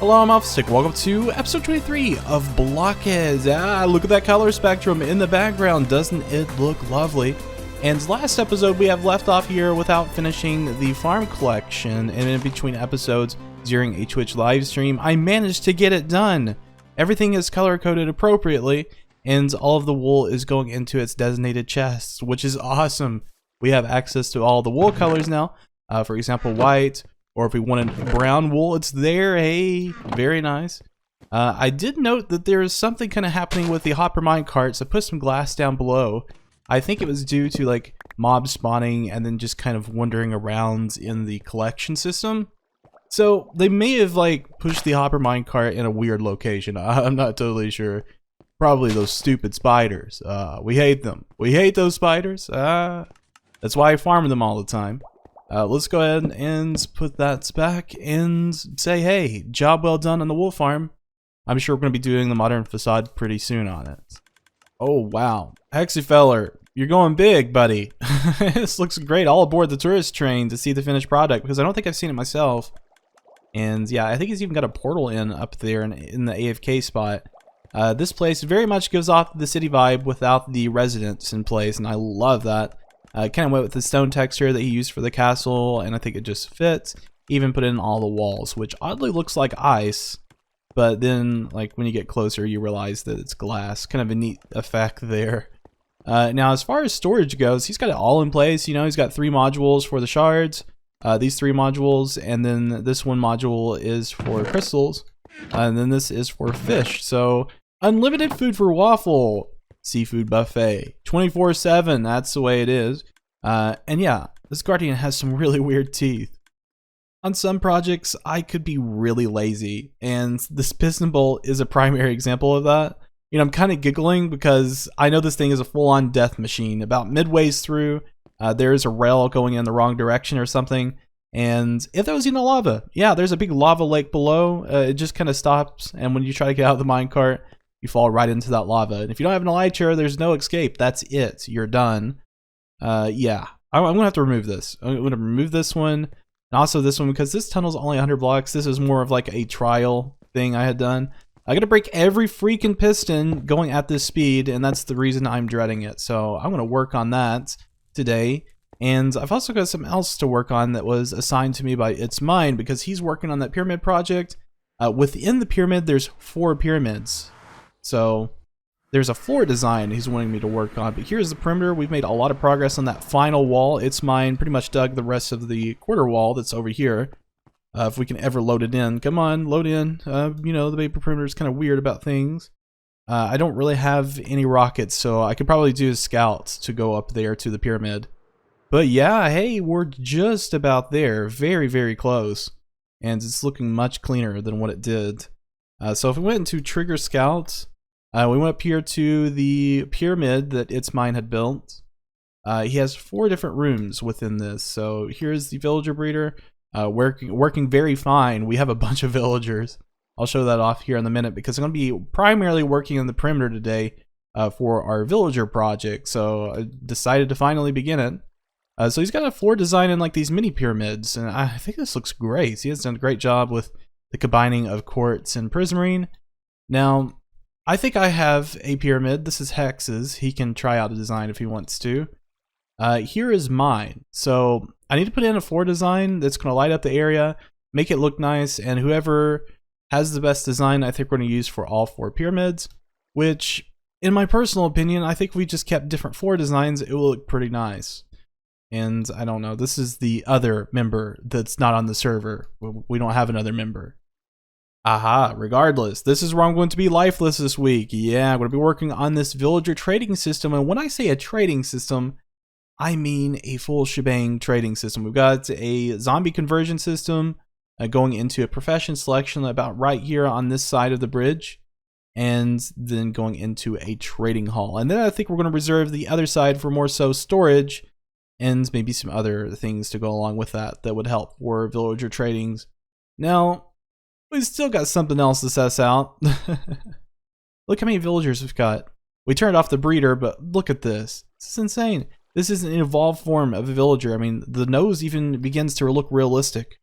Hello, I'm WaffleStick. Welcome to episode 23 of BlockHeads. Look at that color spectrum in the background. Doesn't it look lovely? And last episode, we have left off here without finishing the farm collection. And in between episodes during a Twitch live stream, I managed to get it done. Everything is color-coded appropriately, and all of the wool is going into its designated chests, which is awesome. We have access to all the wool colors now. For example, white. Or if we wanted brown wool, it's there. Hey, very nice. I did note that there is something kind of happening with the hopper mine carts. I put some glass down below. I think it was due to like mob spawning and then just kind of wandering around in the collection system. So they may have like pushed the hopper mine cart in a weird location. I'm not totally sure. Probably those stupid spiders. We hate them. We hate those spiders. That's why I farm them all the time. Let's go ahead and put that back and say, hey, job well done on the wool farm. I'm sure we're going to be doing the modern facade pretty soon on it. Oh, wow. Hexyfeller, you're going big, buddy. This looks great. All aboard the tourist train to see the finished product, because I don't think I've seen it myself. And yeah, I think he's even got a portal in up there in the AFK spot. This place very much gives off the city vibe without the residents in place, and I love that. Kind of went with the stone texture that he used for the castle, and I think it just fits. Even put in all the walls, which oddly looks like ice, but then like when you get closer you realize that it's glass. Kind of a neat effect there. Now as far as storage goes, he's got it all in place. You know, he's got 3 modules for the shards, these 3 modules, and then this one module is for crystals, and then this is for fish. So unlimited food for Waffle. Seafood buffet 24/7. That's the way it is. And yeah, this guardian has some really weird teeth. On some projects I could be really lazy, and this piston bolt is a primary example of that. You know, I'm kind of giggling because I know this thing is a full-on death machine. About midways through, there's a rail going in the wrong direction or something, and if that was in the lava, yeah, there's a big lava lake below. It just kind of stops, and when you try to get out of the minecart, you fall right into that lava. And if you don't have an elytra, there's no escape. That's it. You're done. Yeah. I'm going to have to remove this. I'm going to remove this one. And also this one, because this tunnel's only 100 blocks. This is more of like a trial thing I had done. I got to break every freaking piston going at this speed, and that's the reason I'm dreading it. So I'm going to work on that today. And I've also got something else to work on that was assigned to me by Etsmine, because he's working on that pyramid project. Within the pyramid, there's 4 pyramids. So there's a floor design he's wanting me to work on, but here's the perimeter. We've made a lot of progress on that final wall. Etsmine pretty much dug the rest of the quarter wall that's over here. If we can ever load it in. Come on, load in. You know, the paper perimeter is kind of weird about things. I don't really have any rockets, so I could probably do scouts to go up there to the pyramid. But yeah, hey, we're just about there. Very, very close. And it's looking much cleaner than what it did. So if we went into trigger scouts, we went up here to the pyramid that Etsmine had built. He has 4 different rooms within this. So here's the villager breeder, working very fine. We have a bunch of villagers. I'll show that off here in a minute, because I'm going to be primarily working on the perimeter today for our villager project. So I decided to finally begin it. So he's got a floor design in like these mini pyramids, and I think this looks great. He has done a great job with the combining of quartz and prismarine. Now, I think I have a pyramid. This is Hex's. He can try out a design if he wants to. Here is mine. So I need to put in a floor design that's going to light up the area, make it look nice, and whoever has the best design, I think we're going to use for all 4 pyramids, which, in my personal opinion, I think if we just kept different floor designs, it will look pretty nice. And I don't know, this is the other member that's not on the server. We don't have another member. Aha, regardless, this is where I'm going to be lifeless this week. Yeah, I'm going to be working on this villager trading system. And when I say a trading system, I mean a full shebang trading system. We've got a zombie conversion system going into a profession selection about right here on this side of the bridge. And then going into a trading hall. And then I think we're going to reserve the other side for more so storage, and maybe some other things to go along with that that would help for villager tradings. Now, we still got something else to suss out. Look how many villagers we've got. We turned off the breeder, but look at this. This is insane. This is an evolved form of a villager. I mean, the nose even begins to look realistic.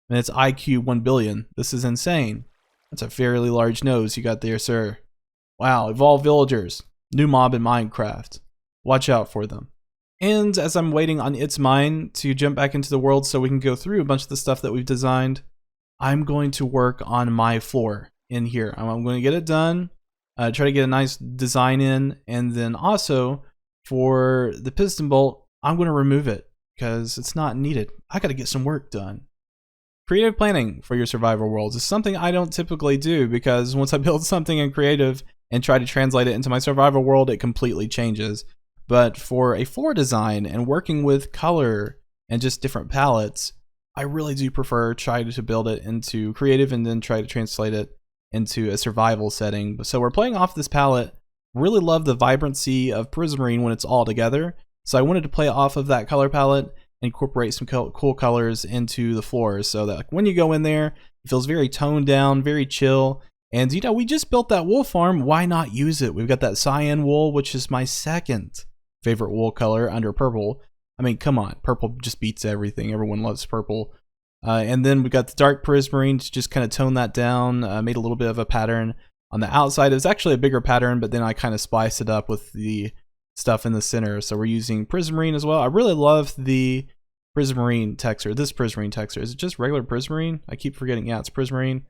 And it's IQ 1 billion. This is insane. That's a fairly large nose you got there, sir. Wow, evolve villagers. New mob in Minecraft. Watch out for them. And as I'm waiting on Etsmine to jump back into the world so we can go through a bunch of the stuff that we've designed, I'm going to work on my floor in here. I'm going to get it done, try to get a nice design in, and then also for the piston bolt, I'm going to remove it because it's not needed. I got to get some work done. Creative planning for your survival worlds is something I don't typically do because once I build something in creative and try to translate it into my survival world, it completely changes. But for a floor design and working with color and just different palettes, I really do prefer trying to build it into creative and then try to translate it into a survival setting. So we're playing off this palette. Really love the vibrancy of Prismarine when it's all together. So I wanted to play off of that color palette, incorporate some cool colors into the floors so that when you go in there, it feels very toned down, very chill. And you know, we just built that wool farm. Why not use it? We've got that cyan wool, which is my second favorite wool color under purple. I mean, come on, purple just beats everything. Everyone loves purple. And then we got the dark Prismarine to just kind of tone that down, made a little bit of a pattern on the outside. It was actually a bigger pattern, but then I kind of spliced it up with the stuff in the center. So we're using Prismarine as well. I really love the Prismarine texture. This Prismarine texture. Is it just regular Prismarine? I keep forgetting. Yeah, it's Prismarine.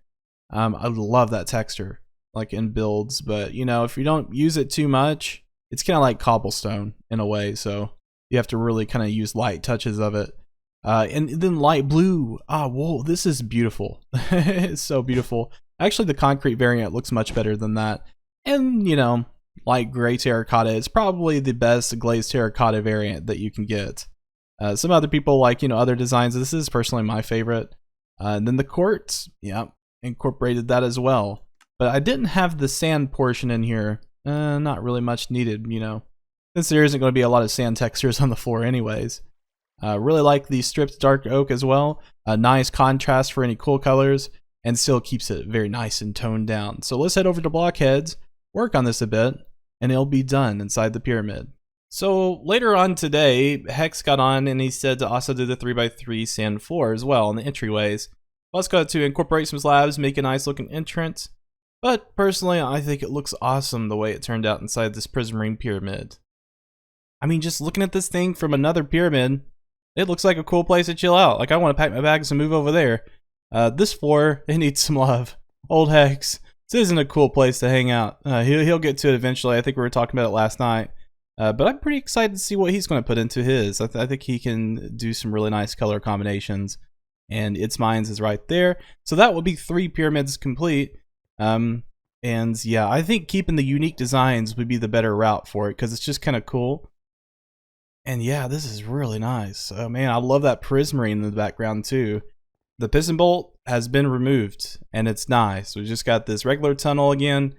I love that texture, like in builds. But, you know, if you don't use it too much, it's kind of like cobblestone in a way. So you have to really kind of use light touches of it. And then light blue. Ah, whoa, this is beautiful. It's so beautiful. Actually, the concrete variant looks much better than that. And, you know, light gray terracotta is probably the best glazed terracotta variant that you can get. Some other people like, you know, other designs. This is personally my favorite. And then the quartz, yeah, incorporated that as well. But I didn't have the sand portion in here. Not really much needed, you know, since there isn't going to be a lot of sand textures on the floor anyways. Really like the stripped dark oak as well. A nice contrast for any cool colors and still keeps it very nice and toned down. So let's head over to BlockHeads, work on this a bit, and it'll be done inside the pyramid. So later on today, Hex got on and he said to also do the 3x3 sand floor as well in the entryways. Plus got to incorporate some slabs, make a nice looking entrance. But personally, I think it looks awesome the way it turned out inside this Prismarine pyramid. I mean, just looking at this thing from another pyramid, it looks like a cool place to chill out. Like, I want to pack my bags and move over there. This floor, it needs some love. Old Hex, this isn't a cool place to hang out. He'll get to it eventually. I think we were talking about it last night. But I'm pretty excited to see what he's going to put into his. I think he can do some really nice color combinations. And Etsmine's is right there. So that will be 3 pyramids complete. And yeah, I think keeping the unique designs would be the better route for it because it's just kind of cool. And yeah, this is really nice. Oh man, I love that Prismarine in the background too. The piston bolt has been removed and it's nice. We just got this regular tunnel again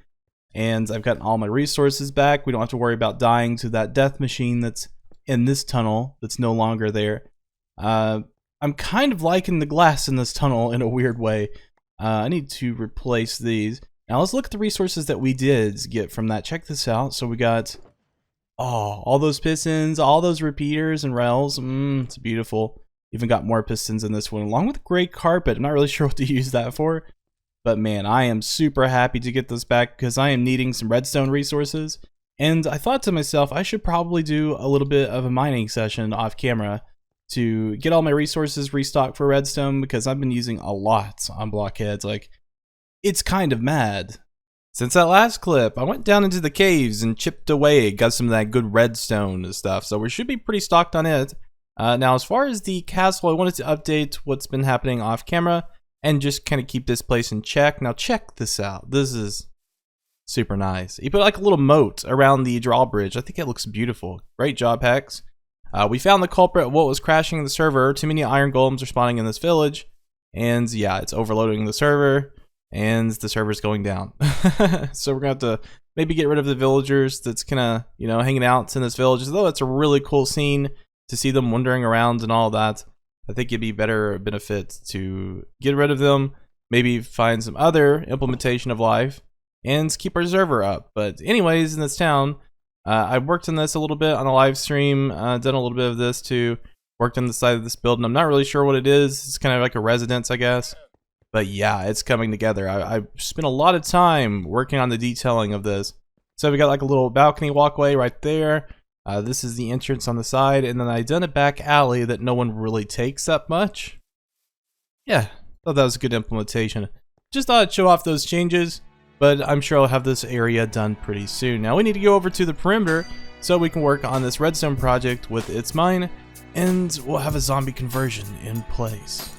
and I've gotten all my resources back. We don't have to worry about dying to that death machine that's in this tunnel that's no longer there. I'm kind of liking the glass in this tunnel in a weird way. I need to replace these. Now let's look at the resources that we did get from that. Check this out. So we got all those pistons, all those repeaters and rails. It's beautiful. Even got more pistons in this one, along with gray carpet. I'm not really sure what to use that for. But man, I am super happy to get this back because I am needing some redstone resources. And I thought to myself, I should probably do a little bit of a mining session off camera to get all my resources restocked for redstone because I've been using a lot on BlockHeads. Like, it's kind of mad. Since that last clip, I went down into the caves and chipped away, got some of that good redstone and stuff, so we should be pretty stocked on it. Now, as far as the castle, I wanted to update what's been happening off camera and just kind of keep this place in check. Now, check this out. This is super nice. He put like a little moat around the drawbridge. I think it looks beautiful. Great job, Hex. We found the culprit of what was crashing the server. Too many iron golems are spawning in this village. And yeah, it's overloading the server. And the server's going down. So we're going to have to maybe get rid of the villagers that's kind of, you know, hanging out in this village. Though it's a really cool scene to see them wandering around and all that. I think it'd be better benefit to get rid of them. Maybe find some other implementation of life. And keep our server up. But anyways, in this town, I worked on this a little bit on a live stream, done a little bit of this too, worked on the side of this building. I'm not really sure what it is. It's kind of like a residence, I guess. But yeah, it's coming together. I spent a lot of time working on the detailing of this. So we got like a little balcony walkway right there. This is the entrance on the side, and then I done a back alley that no one really takes that much. Yeah, thought that was a good implementation. Just thought I'd show off those changes, but I'm sure I'll have this area done pretty soon. Now we need to go over to the perimeter so we can work on this redstone project with Etsmine, and we'll have a zombie conversion in place.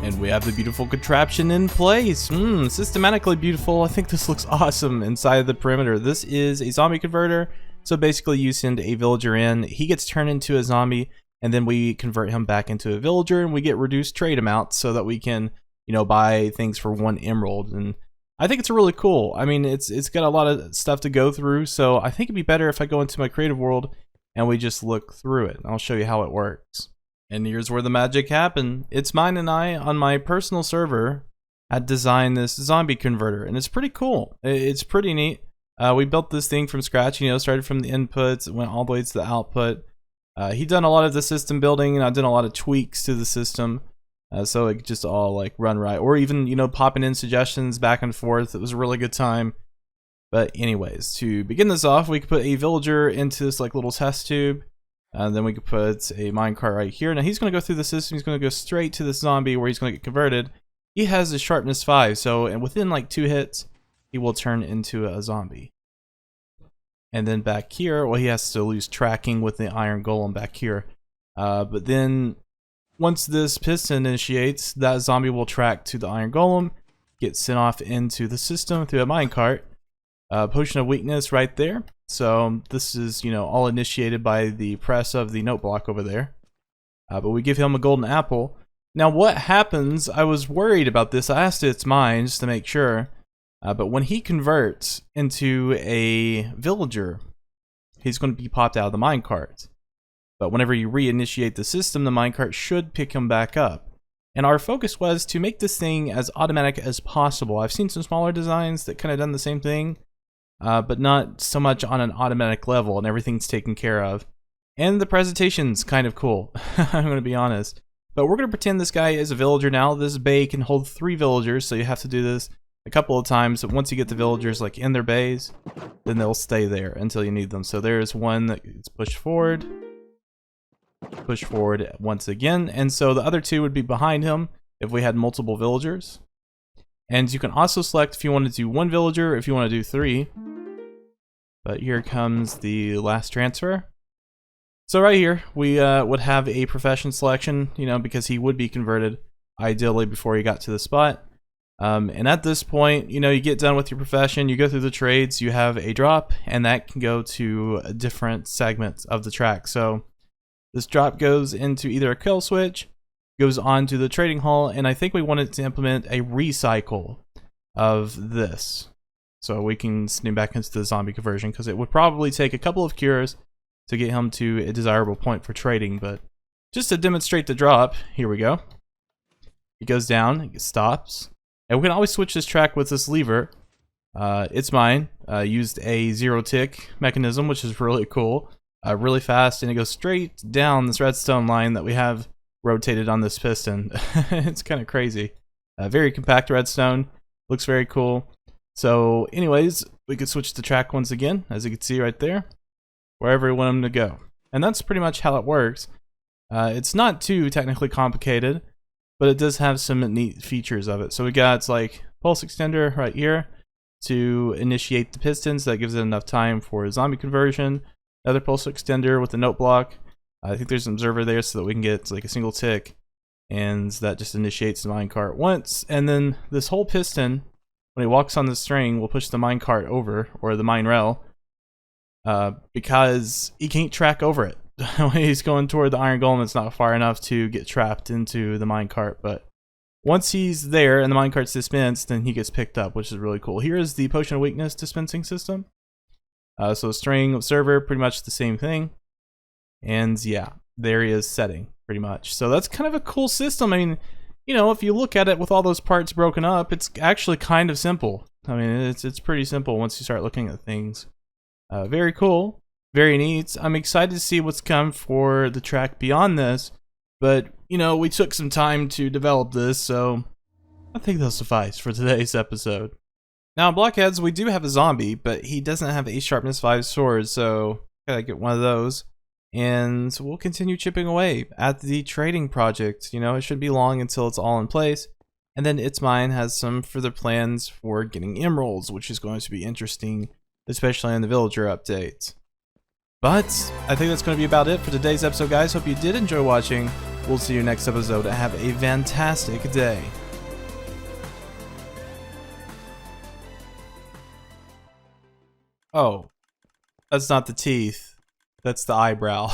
And we have the beautiful contraption in place. Systematically beautiful. I think this looks awesome inside of the perimeter. This is a zombie converter. So basically you send a villager in, he gets turned into a zombie, and then we convert him back into a villager, and we get reduced trade amounts so that we can, you know, buy things for 1 emerald. And I think it's really cool. I mean, it's got a lot of stuff to go through, so I think it'd be better if I go into my creative world and we just look through it. I'll show you how it works. And here's where the magic happened. Etsmine and I, on my personal server, had designed this zombie converter, and it's pretty cool. It's pretty neat. We built this thing from scratch, you know, started from the inputs, went all the way to the output. He done a lot of the system building, and I did a lot of tweaks to the system, so it could just all like run right, or even, you know, popping in suggestions back and forth. It was a really good time. But anyways, to begin this off, we could put a villager into this like little test tube. Then we could put a minecart right here. Now he's going to go through the system. He's going to go straight to the zombie where he's going to get converted. He has a sharpness 5, so and within like 2 hits, he will turn into a zombie. And then back here, well, he has to lose tracking with the iron golem back here. But then once this piston initiates, that zombie will track to the iron golem, get sent off into the system through a minecart. Potion of weakness right there. So this is, you know, all initiated by the press of the note block over there. But we give him a golden apple. Now what happens, I was worried about this. I asked Etsmine just to make sure. But when he converts into a villager, he's going to be popped out of the minecart. But whenever you reinitiate the system, the minecart should pick him back up. And our focus was to make this thing as automatic as possible. I've seen some smaller designs that kind of done the same thing. But not so much on an automatic level, and everything's taken care of. And the presentation's kind of cool, I'm going to be honest. But we're going to pretend this guy is a villager now. This bay can hold 3 villagers, so you have to do this a couple of times. Once you get the villagers like in their bays, then they'll stay there until you need them. So there's one that gets pushed forward once again, and so the other 2 would be behind him if we had multiple villagers. And you can also select if you want to do 1 villager, if you want to do 3. But here comes the last transfer. So right here, we would have a profession selection, you know, because he would be converted ideally before he got to the spot. And at this point, you know, you get done with your profession, you go through the trades, you have a drop, and that can go to different segments of the track. So this drop goes into either a kill switch, goes on to the trading hall, and I think we wanted to implement a recycle of this. So we can sneak back into the zombie conversion, because it would probably take a couple of cures to get him to a desirable point for trading. But just to demonstrate the drop, here we go. It goes down, it stops. And we can always switch this track with this lever. Etsmine used a 0 tick mechanism, which is really cool. Really fast, and it goes straight down this redstone line that we have rotated on this piston. It's kind of crazy. Very compact redstone. Looks very cool. So anyways, we could switch the track once again, as you can see right there, wherever we want them to go. And that's pretty much how it works. It's not too technically complicated, but it does have some neat features of it. So we got like pulse extender right here to initiate the pistons. That gives it enough time for a zombie conversion. Another pulse extender with the note block. I think there's an observer there so that we can get like a single tick, and that just initiates the minecart once. And then this whole piston, when he walks on the string, will push the minecart over, or the mine rail, because he can't track over it. When he's going toward the iron golem, it's not far enough to get trapped into the minecart, but once he's there and the minecart's dispensed, then he gets picked up, which is really cool. Here is the potion of weakness dispensing system. So string observer, pretty much the same thing. And yeah, there he is setting, pretty much. So that's kind of a cool system. I mean, you know, if you look at it with all those parts broken up, it's actually kind of simple. I mean, it's pretty simple once you start looking at things. Very cool, very neat. I'm excited to see what's come for the track beyond this. But, you know, we took some time to develop this, so I think that'll suffice for today's episode. Now, in BlockHeads, we do have a zombie, but he doesn't have a sharpness 5 sword, so gotta get one of those. And we'll continue chipping away at the trading project. You know, it shouldn't be long until it's all in place. And then Etsmine has some further plans for getting emeralds, which is going to be interesting, especially in the villager update. But I think that's going to be about it for today's episode, guys. Hope you did enjoy watching. We'll see you next episode. Have a fantastic day. Oh, that's not the teeth. That's the eyebrow.